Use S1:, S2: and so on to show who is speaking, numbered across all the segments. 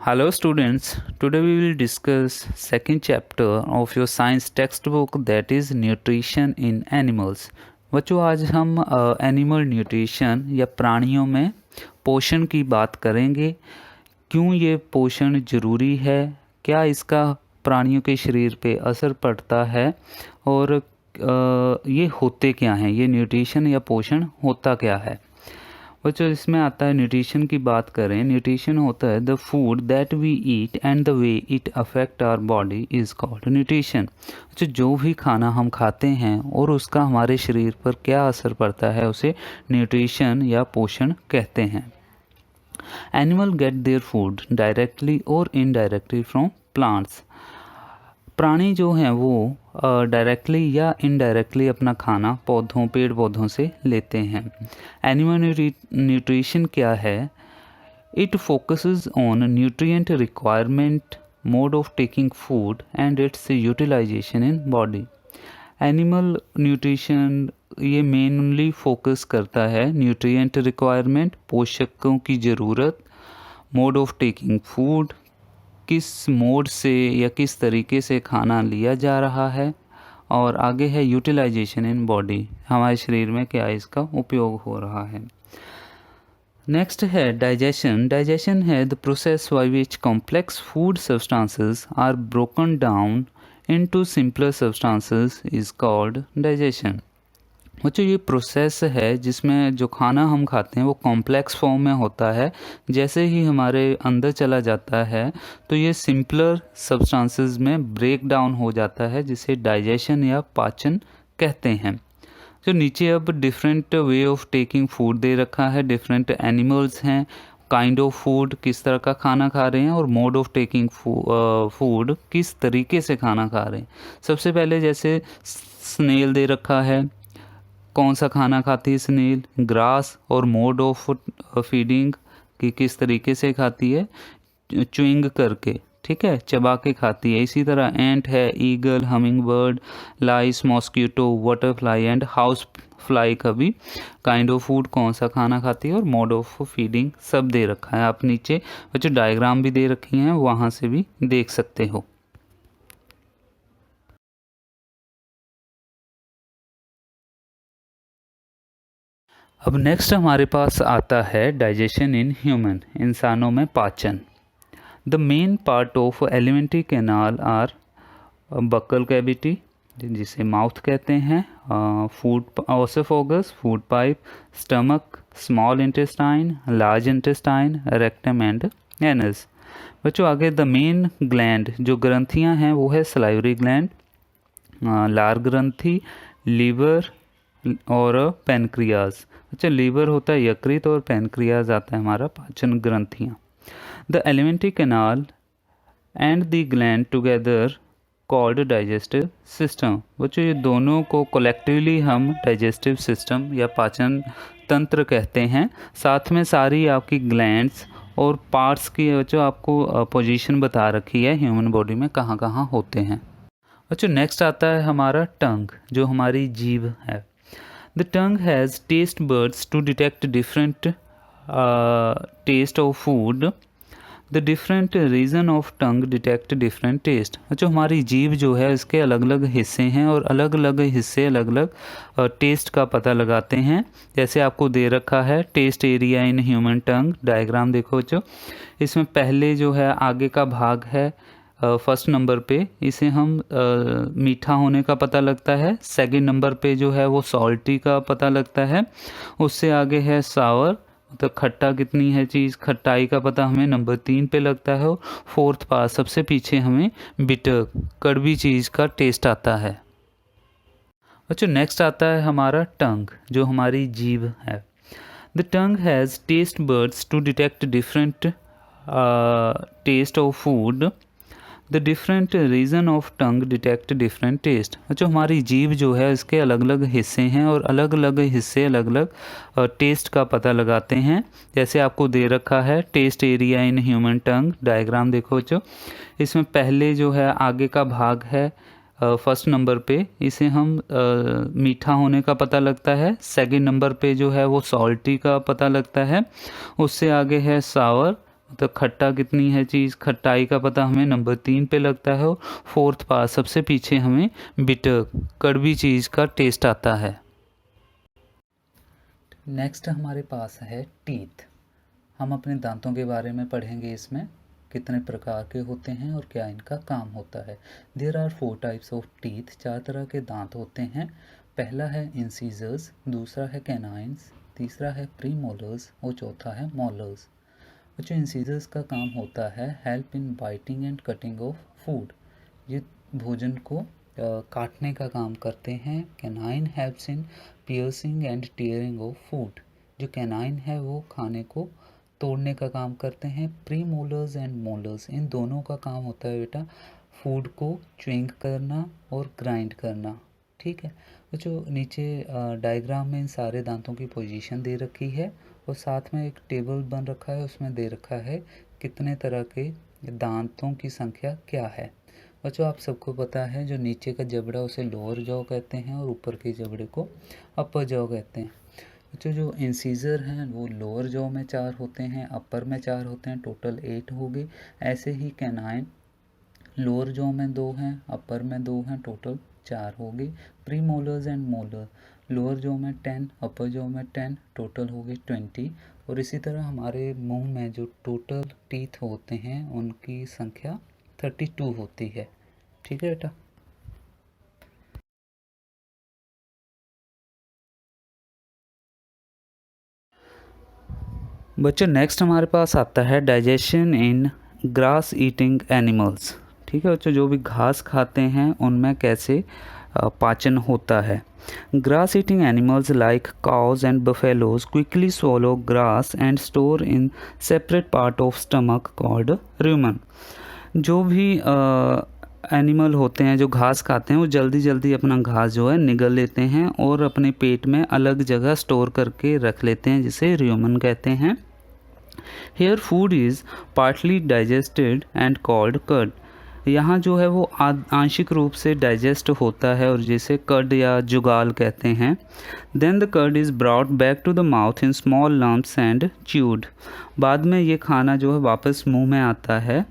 S1: Hello students, today we will discuss second chapter of your science textbook that is nutrition in animals। बच्चों आज हम animal nutrition या प्राणियों में पोषण की बात करेंगे। क्यों ये पोषण ज़रूरी है, क्या इसका प्राणियों के शरीर पे असर पड़ता है और ये होते क्या हैं, ये न्यूट्रिशन या पोषण होता क्या है। बच्चों इसमें आता है न्यूट्रिशन की बात करें, न्यूट्रिशन होता है the food that we eat and the way it affect our body is called nutrition. अच्छा, जो भी खाना हम खाते हैं और उसका हमारे शरीर पर क्या असर पड़ता है उसे न्यूट्रिशन या पोषण कहते हैं। Animal gate their food directly और इनडायरेक्टली फ्रॉम प्लांट्स। प्राणी जो हैं वो डायरेक्टली या इनडायरेक्टली अपना खाना पेड़ पौधों से लेते हैं। एनिमल न्यूट्रिशन क्या है? It focuses on nutrient requirement, mode of taking food and its utilisation in body. Animal nutrition ये मेनली फोकस करता है न्यूट्रिएंट रिक्वायरमेंट, पोषकों की ज़रूरत, मोड ऑफ टेकिंग फूड, किस मोड से या किस तरीके से खाना लिया जा रहा है, और आगे है यूटिलाइजेशन इन बॉडी, हमारे शरीर में क्या इसका उपयोग हो रहा है। नेक्स्ट है डाइजेशन। डाइजेशन है the process by which complex food substances are broken down into simpler substances is called digestion. बच्चों ये प्रोसेस है जिसमें जो खाना हम खाते हैं वो कॉम्प्लेक्स फॉर्म में होता है, जैसे ही हमारे अंदर चला जाता है तो ये सिंपलर सब्सटेंसेस में ब्रेक डाउन हो जाता है, जिसे डाइजेशन या पाचन कहते हैं। जो नीचे अब different way of taking food दे रखा है, डिफरेंट एनिमल्स हैं, काइंड ऑफ फूड किस तरह का खाना खा रहे हैं और मोड ऑफ टेकिंग फूड किस तरीके से खाना खा रहे हैं। सबसे पहले जैसे स्नेल दे रखा है, कौन सा खाना खाती है स्नेल, ग्रास, और मोड ऑफ फीडिंग कि किस तरीके से खाती है, च्युइंग करके, ठीक है, चबा के खाती है। इसी तरह एंट है, eagle, hummingbird, lice, mosquito, butterfly and housefly का भी काइंड ऑफ फूड कौन सा खाना खाती है और मोड ऑफ फीडिंग सब दे रखा है। आप नीचे बच्चे डायग्राम भी दे रखी हैं, वहाँ से भी देख सकते हो। अब नेक्स्ट हमारे पास आता है डाइजेशन इन ह्यूमन, इंसानों में पाचन। The main part of alimentary canal are buccal cavity जिसे माउथ कहते हैं, food oesophagus food pipe, stomach, small intestine, large intestine, rectum and anus. बच्चों आगे द मेन ग्लैंड जो ग्रंथियां हैं वो है सलाइवरी ग्लैंड, लार ग्रंथि, लीवर और पेनक्रियाज। अच्छा, लीवर होता है यकृत और पेनक्रियाज आता है हमारा पाचन ग्रंथियाँ। The alimentary canal and the gland together called digestive system. बच्चों ये दोनों को कलेक्टिवली हम डाइजेस्टिव सिस्टम या पाचन तंत्र कहते हैं। साथ में सारी आपकी ग्लैंड्स और पार्ट्स की बच्चों आपको पोजीशन बता रखी है ह्यूमन बॉडी में कहाँ कहाँ होते हैं। बच्चों नेक्स्ट आता है हमारा टंग जो हमारी जीभ है। The tongue has taste buds to detect different taste of food. The different region of tongue detect different taste. जो हमारी जीभ जो है इसके अलग अलग हिस्से हैं और अलग अलग हिस्से अलग अलग टेस्ट का पता लगाते हैं। जैसे आपको दे रखा है taste area in human tongue, diagram देखो जो इसमें पहले जो है आगे का भाग है फर्स्ट नंबर पे, इसे हम मीठा होने का पता लगता है। सेकंड नंबर पे जो है वो सॉल्टी का पता लगता है। उससे आगे है सावर, तो खट्टा कितनी है चीज़, खट्टाई का पता हमें नंबर 3 पे लगता है। और फोर्थ पास सबसे पीछे हमें बिटर, कड़वी चीज़ का टेस्ट आता है। अच्छा नेक्स्ट आता है हमारा टंग जो हमारी जीभ है। The tongue has taste buds to detect different taste of food. The different region of tongue detect different taste. जो हमारी जीभ जो है इसके अलग अलग हिस्से हैं और अलग अलग हिस्से अलग अलग टेस्ट का पता लगाते हैं। जैसे आपको दे रखा है taste area in human tongue, diagram देखो जो इसमें पहले जो है आगे का भाग है फर्स्ट नंबर पे, इसे हम मीठा होने का पता लगता है। सेकंड नंबर पे जो है वो सॉल्टी का पता लगता है। उससे आगे है सावर, तो खट्टा कितनी है चीज़, खट्टाई का पता हमें नंबर 3 पे लगता है, और फोर्थ पार्ट सबसे पीछे हमें बिटर कड़वी चीज़ का टेस्ट आता है। नेक्स्ट हमारे पास है टीथ। हम अपने दांतों के बारे में पढ़ेंगे, इसमें कितने प्रकार के होते हैं और क्या इनका काम होता है। There are 4 types of teeth, 4 तरह के दांत होते हैं। पहला है इंसीजर्स, दूसरा है कैनाइन्स, तीसरा है प्रीमोलर्स और चौथा है मोलर्स। जो इंसीजर्स का काम होता है help in biting and cutting of food, ये भोजन को काटने का काम करते हैं। Canine helps in piercing and tearing of food, जो कैनाइन है वो खाने को तोड़ने का काम करते हैं। प्री मोलर्स एंड मोलर्स, इन दोनों का काम होता है बेटा फूड को च्युइंग करना और ग्राइंड करना। ठीक है, जो नीचे डायग्राम में इन सारे दांतों की पोजीशन दे रखी है और साथ में एक टेबल बन रखा है, उसमें दे रखा है कितने तरह के दांतों की संख्या क्या है। बच्चों आप सबको पता है जो नीचे का जबड़ा उसे लोअर जॉ कहते हैं और ऊपर के जबड़े को अपर जॉ कहते हैं। बच्चों जो इंसीजर हैं वो लोअर जॉ में 4 होते हैं, अपर में 4 होते हैं, टोटल 8 हो गए। ऐसे ही कैनाइन लोअर जॉ में 2 हैं, अपर में 2 हैं, टोटल 4 हो गए। Pre molars and molar, lower jaw में 10, अपर जॉ में 10, टोटल हो गए 20। और इसी तरह हमारे मुंह में जो टोटल टीथ होते हैं उनकी संख्या 32 होती है। ठीक है बेटा। बच्चों नेक्स्ट हमारे पास आता है डाइजेशन इन ग्रास ईटिंग एनिमल्स। ठीक है बच्चों, जो भी घास खाते हैं उनमें कैसे पाचन होता है। Grass eating animals like cows and buffaloes quickly swallow grass and store in separate part of stomach called rumen। जो भी एनिमल होते हैं जो घास खाते हैं वो जल्दी जल्दी अपना घास जो है निगल लेते हैं और अपने पेट में अलग जगह स्टोर करके रख लेते हैं, जिसे rumen कहते हैं। Here food is partly digested and called curd. यहाँ जो है वो आंशिक रूप से डाइजेस्ट होता है और जिसे कर्ड या जुगाल कहते हैं। Then the curd is brought back to the mouth in small lumps and chewed. बाद में ये खाना जो है वापस मुंह में आता है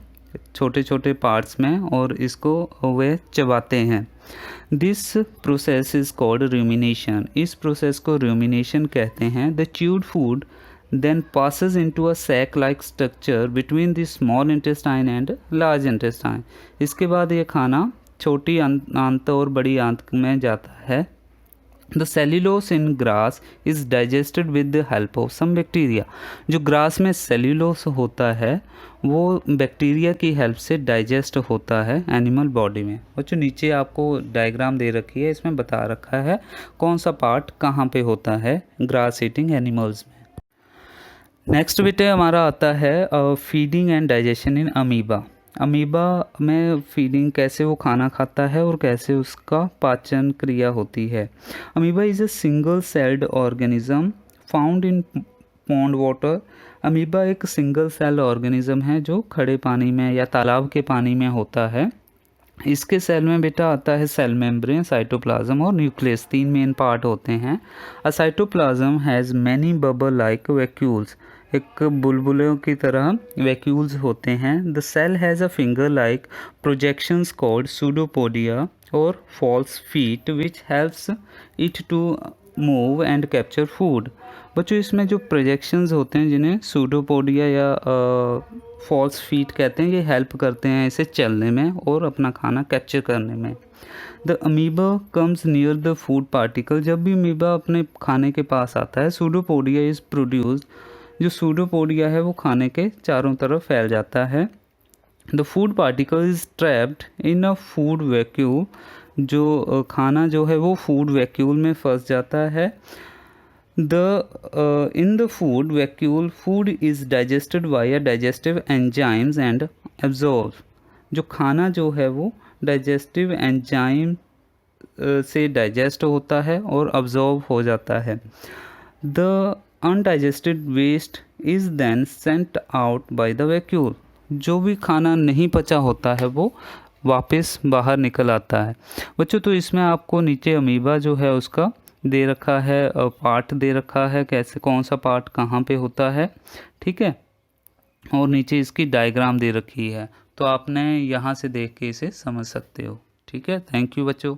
S1: छोटे छोटे पार्ट्स में और इसको वे चबाते हैं। This process is called rumination. इस प्रोसेस को रूमिनेशन कहते हैं। The chewed food then passes into a sac like structure between the small intestine and large intestine। इसके बाद ये खाना छोटी आंत और बड़ी आंत में जाता है। The cellulose in grass is digested with the help of some bacteria। जो ग्रास में सेल्यूलोस होता है वो बैक्टीरिया की हेल्प से डाइजेस्ट होता है एनिमल बॉडी में। और जो नीचे आपको डायग्राम दे रखी है इसमें बता रखा है कौन सा पार्ट कहाँ पे होता है ग्रास ईटिंग एनिमल्स में। नेक्स्ट बेटे हमारा आता है feeding and digestion in amoeba. Amoeba में फीडिंग कैसे वो खाना खाता है और कैसे उसका पाचन क्रिया होती है। Amoeba is a single celled organism found in pond water. Amoeba एक सिंगल सेल ऑर्गेनिज्म है जो खड़े पानी में या तालाब के पानी में होता है। इसके सेल में बेटा आता है सेल मेम्ब्रेन, साइटोप्लाज्म और न्यूक्लियस, 3 मेन पार्ट होते हैं। A cytoplasm has many bubble like vacuoles. एक बुलबुलों की तरह वैक्यूल्स होते हैं। The cell has a finger like projections called pseudopodia और false feet which helps it to move and capture food. बच्चों इसमें जो प्रोजेक्शंस होते हैं जिन्हें सूडोपोडिया या फॉल्स फीट कहते हैं, ये हेल्प करते हैं इसे चलने में और अपना खाना कैप्चर करने में। The amoeba comes near the food particle. जब भी अमीबा अपने खाने के पास आता है सूडोपोडिया इज़ प्रोड्यूस्ड। जो सूडोपोडिया है वो खाने के चारों तरफ फैल जाता है। The food particle is trapped in a food vacuole. जो खाना जो है वो फूड वैक्यूल में फंस जाता है। In the food vacuole, food is digested via digestive enzymes and absorbed। जो खाना जो है वो डाइजेस्टिव एंजाइम से डाइजेस्ट होता है और अब्जॉर्ब हो जाता है। The undigested waste is then sent out by the vacuole. जो भी खाना नहीं पचा होता है वो वापस बाहर निकल आता है। बच्चों तो इसमें आपको नीचे अमीबा जो है उसका दे रखा है, पार्ट दे रखा है कैसे कौन सा पार्ट कहाँ पे होता है। ठीक है, और नीचे इसकी डायग्राम दे रखी है, तो आपने यहाँ से देख के इसे समझ सकते हो। ठीक है, थैंक यू बच्चों।